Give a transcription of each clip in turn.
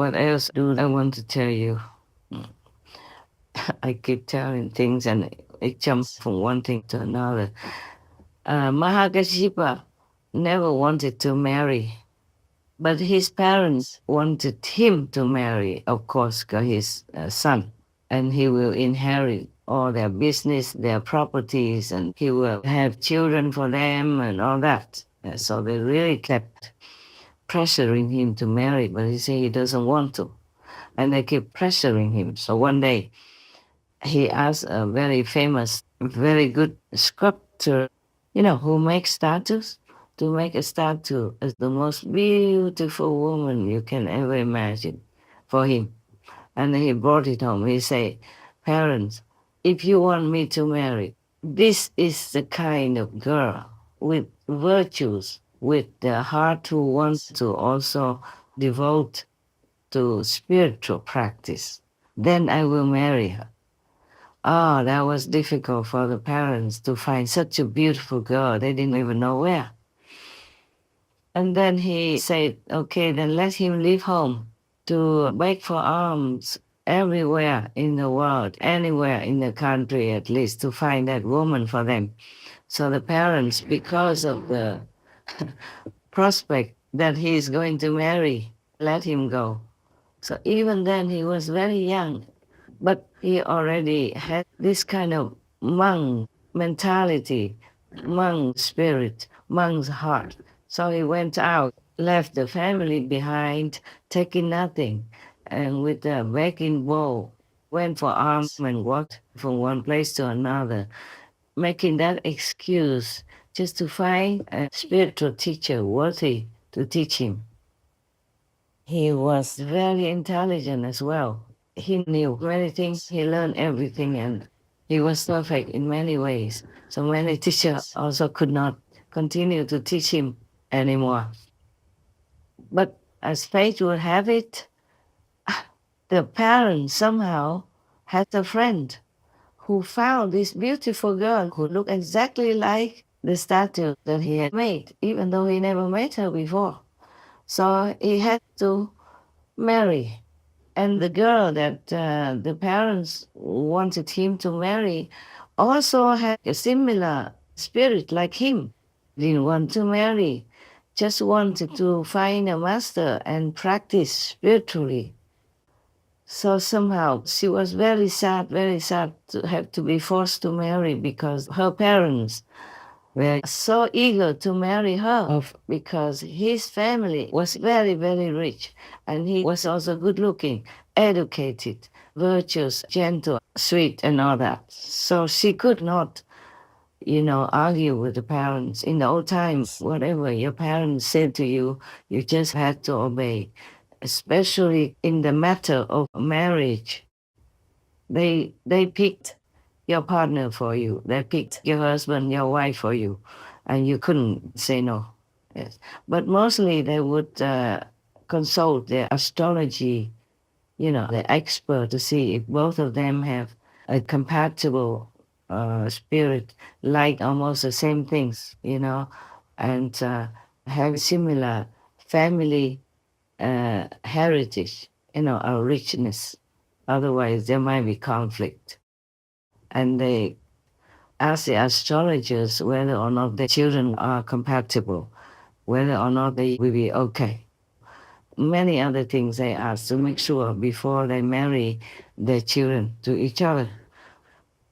What else do I want to tell you? I keep telling things and it jumps from one thing to another. Mahākāśyapa never wanted to marry, but his parents wanted him to marry, of course, because he's a son, and he will inherit all their business, their properties, and he will have children for them and all that. So they really kept pressuring him to marry, but he said he doesn't want to. And they keep pressuring him. So one day he asked a very famous, very good sculptor, who makes statues, to make a statue as the most beautiful woman you can ever imagine for him. And he brought it home. He said, parents, if you want me to marry, this is the kind of girl with virtues, with the heart who wants to also devote to spiritual practice. Then I will marry her. Ah, that was difficult for the parents to find such a beautiful girl. They didn't even know where. And then he said, okay, then let him leave home to beg for alms everywhere in the world, anywhere in the country at least, to find that woman for them. So the parents, because of the prospect that he is going to marry, let him go. So even then he was very young, but he already had this kind of monk mentality, monk spirit, monk's heart. So he went out, left the family behind, taking nothing, and with a begging bowl, went for alms and walked from one place to another, making that excuse just to find a spiritual teacher worthy to teach him. He was very intelligent as well. He knew many things, he learned everything, and he was perfect in many ways. So many teachers also could not continue to teach him anymore. But as fate would have it, the parents somehow had a friend who found this beautiful girl who looked exactly like the statue that he had made, even though he never met her before. So he had to marry. And the girl that the parents wanted him to marry also had a similar spirit like him. Didn't want to marry, just wanted to find a master and practice spiritually. So somehow she was very sad to have to be forced to marry because her parents were so eager to marry her off because his family was very, very rich and he was also good looking, educated, virtuous, gentle, sweet, and all that. So she could not, argue with the parents. In the old times, whatever your parents said to you, you just had to obey, especially in the matter of marriage. They picked your partner for you. They picked your husband, your wife for you, and you couldn't say no. Yes, but mostly they would consult their astrology, the expert to see if both of them have a compatible spirit, like almost the same things, and have similar family heritage, a richness. Otherwise, there might be conflict. And they ask the astrologers whether or not the children are compatible, whether or not they will be okay. Many other things they ask to make sure before they marry their children to each other.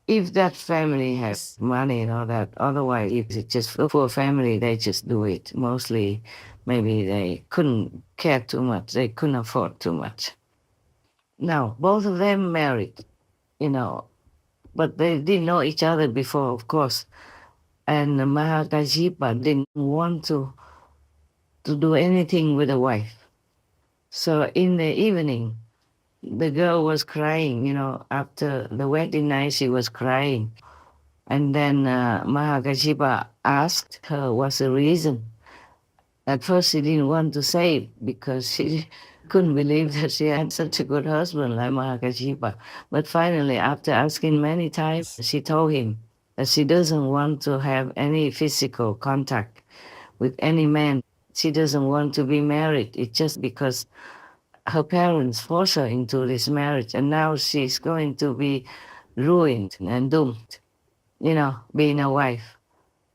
If that family has money and all that, otherwise, if it's just a poor family, they just do it. Mostly, maybe they couldn't care too much, they couldn't afford too much. Now, both of them married, but they didn't know each other before, of course. And Mahākāśyapa didn't want to do anything with the wife. So in the evening, the girl was crying, after the wedding night, she was crying. And then Mahākāśyapa asked her what's the reason. At first, she didn't want to say because she couldn't believe that she had such a good husband like Mahākāśyapa. But finally, after asking many times, she told him that she doesn't want to have any physical contact with any man. She doesn't want to be married. It's just because her parents forced her into this marriage, and now she's going to be ruined and doomed, being a wife.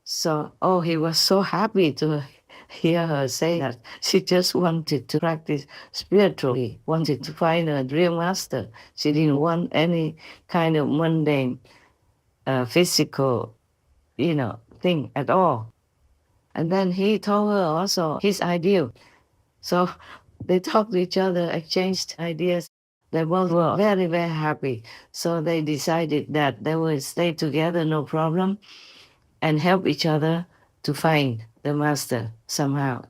So, he was so happy to hear her say that she just wanted to practice spiritually, wanted to find a real master. She didn't want any kind of mundane, physical, thing at all. And then he told her also his ideal. So they talked to each other, exchanged ideas. They both were very, very happy. So they decided that they would stay together, no problem, and help each other to find the master somehow.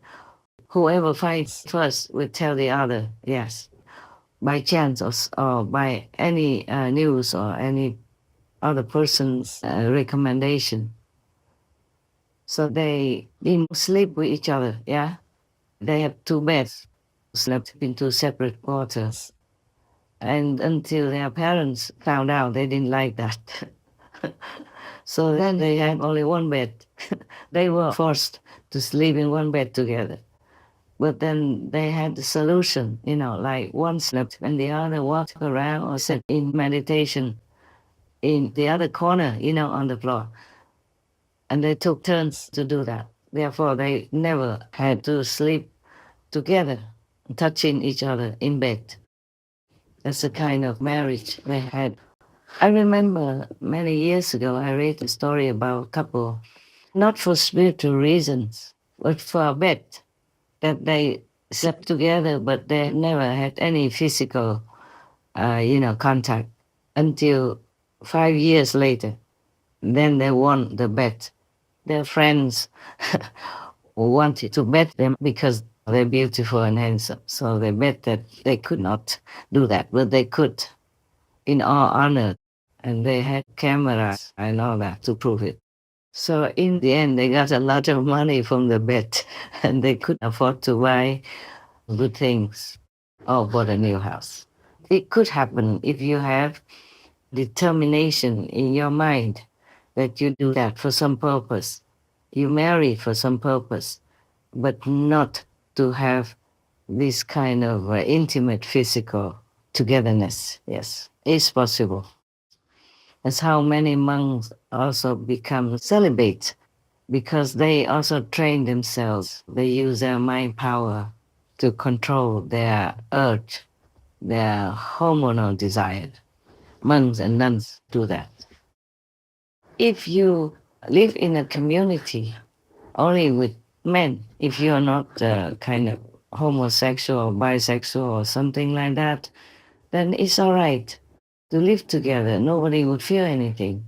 Whoever finds first will tell the other, yes, by chance or by any news or any other person's recommendation. So they didn't sleep with each other, yeah? They had two beds, slept in two separate quarters. And until their parents found out, they didn't like that. So then they had only one bed. They were forced to sleep in one bed together. But then they had the solution, like one slept and the other walked around or sat in meditation in the other corner, on the floor. And they took turns to do that. Therefore, they never had to sleep together, touching each other in bed. That's the kind of marriage they had. I remember many years ago, I read a story about a couple, not for spiritual reasons, but for a bet, that they slept together, but they never had any physical, contact until 5 years later. Then they won the bet. Their friends wanted to bet them because they're beautiful and handsome. So they bet that they could not do that, but they could in all honor. And they had cameras and all that to prove it. So in the end, they got a lot of money from the bet and they could afford to buy good things or bought a new house. It could happen if you have determination in your mind that you do that for some purpose. You marry for some purpose, but not to have this kind of intimate physical togetherness. Yes, it's possible. That's how many monks also become celibate because they also train themselves. They use their mind power to control their urge, their hormonal desire. Monks and nuns do that. If you live in a community only with men, if you're not kind of homosexual or bisexual or something like that, then it's all right to live together. Nobody would feel anything.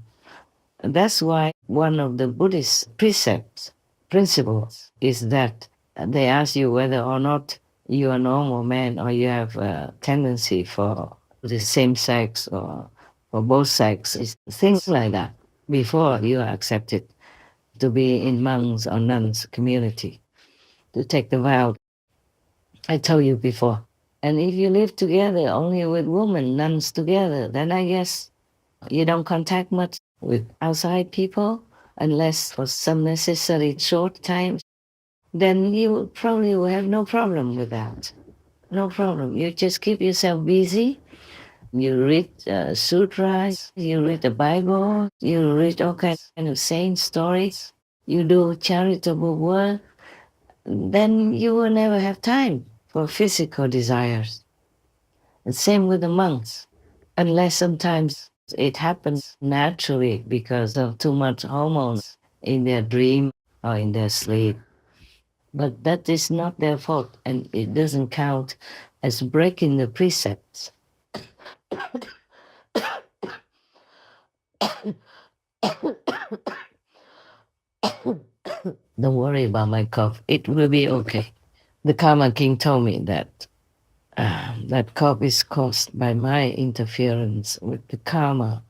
That's why one of the Buddhist precepts, principles, is that they ask you whether or not you're a normal man or you have a tendency for the same sex or for both sexes, things like that, before you are accepted to be in monks or nuns community, to take the vow. I told you before. And if you live together only with women, nuns together, then I guess you don't contact much with outside people unless for some necessary short time. Then you probably will have no problem with that. No problem. You just keep yourself busy. You read sutras, you read the Bible, you read all kinds of saint stories, you do charitable work. Then you will never have time for physical desires. The same with the monks, unless sometimes it happens naturally because of too much hormones in their dream or in their sleep. But that is not their fault and it doesn't count as breaking the precepts. Don't worry about my cough, it will be okay. The Karma King told me that that cough is caused by my interference with the karma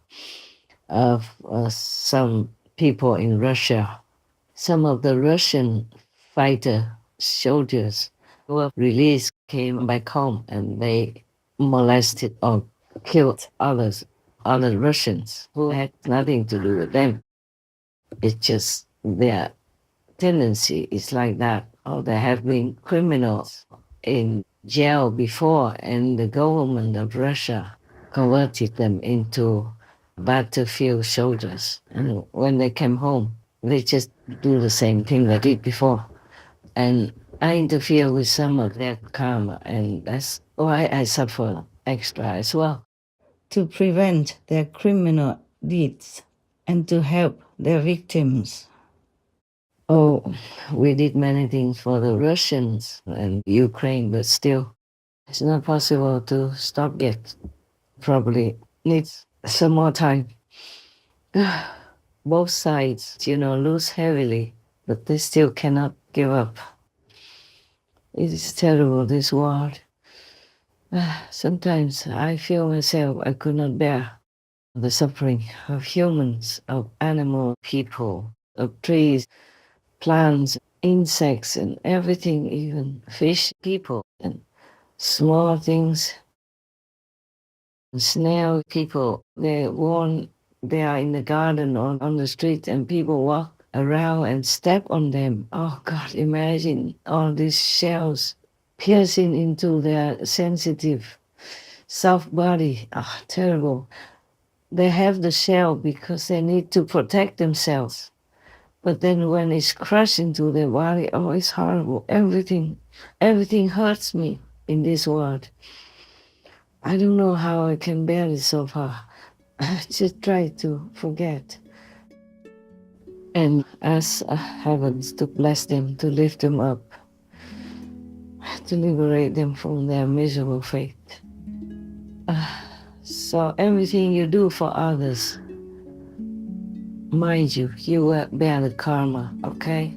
of some people in Russia. Some of the Russian fighter soldiers who were released came back home and they molested or killed other Russians who had nothing to do with them. It's just their tendency is like that. Or there have been criminals in jail before, and the government of Russia converted them into battlefield soldiers. And when they came home, they just do the same thing they did before. And I interfere with some of their karma, and that's why I suffer extra as well. To prevent their criminal deeds and to help their victims. Oh, we did many things for the Russians and Ukraine, but still, it's not possible to stop yet. Probably needs some more time. Both sides, lose heavily, but they still cannot give up. It is terrible, this war. Sometimes I feel myself I could not bear the suffering of humans, of animal people, of trees, plants, insects, and everything, even fish, people, and small things. Snail people, they are in the garden or on the street, and people walk around and step on them. Oh God, imagine all these shells piercing into their sensitive, soft body. Oh, terrible. They have the shell because they need to protect themselves. But then when it's crushed into their body, oh, it's horrible. Everything hurts me in this world. I don't know how I can bear it so far. I just try to forget. And ask heavens to bless them, to lift them up, to liberate them from their miserable fate. So everything you do for others, mind you, you will bear the karma, okay?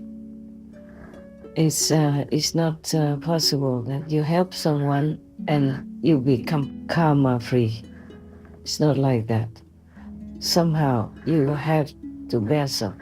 It's not possible that you help someone and you become karma free. It's not like that. Somehow you have to bear some.